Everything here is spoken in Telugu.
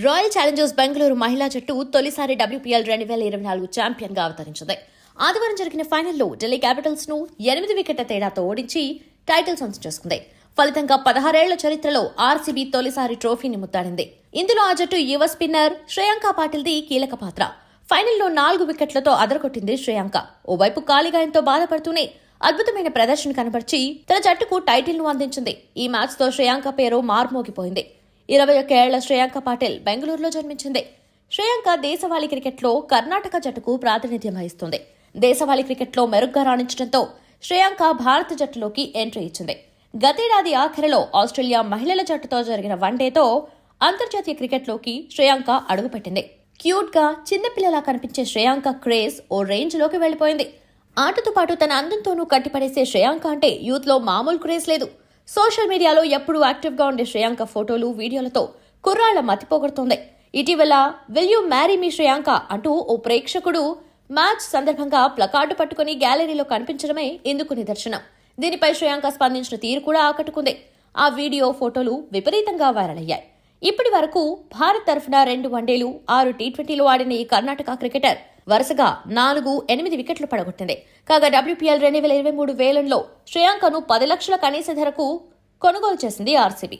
రాయల్ ఛాలెంజర్స్ బెంగళూరు మహిళా జట్టు తొలిసారి WPL 2024 ఛాంపియన్ గా అవతరించింది. ఆదివారం జరిగిన ఫైనల్లో ఢిల్లీ క్యాపిటల్స్ ను 8 వికెట్ల తేడాతో ఓడించి టైటిల్ సొంతం చేసుకుంది. ఫలితంగా 16 ఏళ్ల చరిత్రలో RCB తొలిసారి ట్రోఫీని ముద్దాడింది. ఇందులో ఆ జట్టు యువ స్పిన్నర్ శ్రేయాంక పాటిల్ది కీలక పాత్ర. ఫైనల్లో 4 వికెట్లతో అదరగొట్టింది శ్రేయాంక. ఓవైపు కాలిగాయంతో బాధపడుతూనే అద్భుతమైన ప్రదర్శన కనబర్చి తన జట్టుకు టైటిల్ ను అందించింది. ఈ మ్యాచ్ తో శ్రేయాంక పేరు మార్మోగిపోయింది. 21 ఏళ్ల శ్రేయాంక పాటిల్ బెంగళూరులో జన్మించింది. శ్రేయాంక దేశవాళీ క్రికెట్లో కర్ణాటక జట్టుకు ప్రాతినిధ్యం వహిస్తుంది. దేశవాళీ క్రికెట్లో మెరుగ్గా రాణించడంతో శ్రేయాంక భారత జట్టులోకి ఎంట్రీ ఇచ్చింది. గతేడాది ఆఖరిలో ఆస్ట్రేలియా మహిళల జట్టుతో జరిగిన వన్డేతో అంతర్జాతీయ క్రికెట్లోకి శ్రేయాంక అడుగుపెట్టింది. క్యూట్ గా చిన్నపిల్లలా కనిపించే శ్రేయాంక క్రేజ్ ఓ రేంజ్ లోకి వెళ్లిపోయింది. ఆటతో పాటు తన అందంతోనూ కట్టిపడేసే శ్రేయాంక అంటే యూత్ లో మామూలు క్రేజ్ లేదు. సోషల్ మీడియాలో ఎప్పుడూ యాక్టివ్ గా ఉండే శ్రేయాంక ఫోటోలు, వీడియోలతో కుర్రాళ్ల మతిపోగొడుతోంది. ఇటీవల will you marry me Shreyanka అంటూ ఓ ప్రేక్షకుడు మ్యాచ్ సందర్భంగా ప్లకార్డు పట్టుకుని గ్యాలరీలో కనిపించడమే ఇందుకు నిదర్శనం. దీనిపై శ్రేయాంక స్పందించిన తీరు కూడా ఆకట్టుకుంది. ఆ వీడియో, ఫోటోలు విపరీతంగా వైరల్ అయ్యాయి. ఇప్పటి వరకు భారత్ తరఫున 2 వన్డేలు, 6 T20లు ఆడిన ఈ కర్ణాటక క్రికెటర్ వరుసగా 8 వికెట్లు పడగొట్టింది. కాగా WPL 2023 వేలంలో శ్రేయాంకను 10 లక్షల కనీస ధరకు కొనుగోలు చేసింది RCB.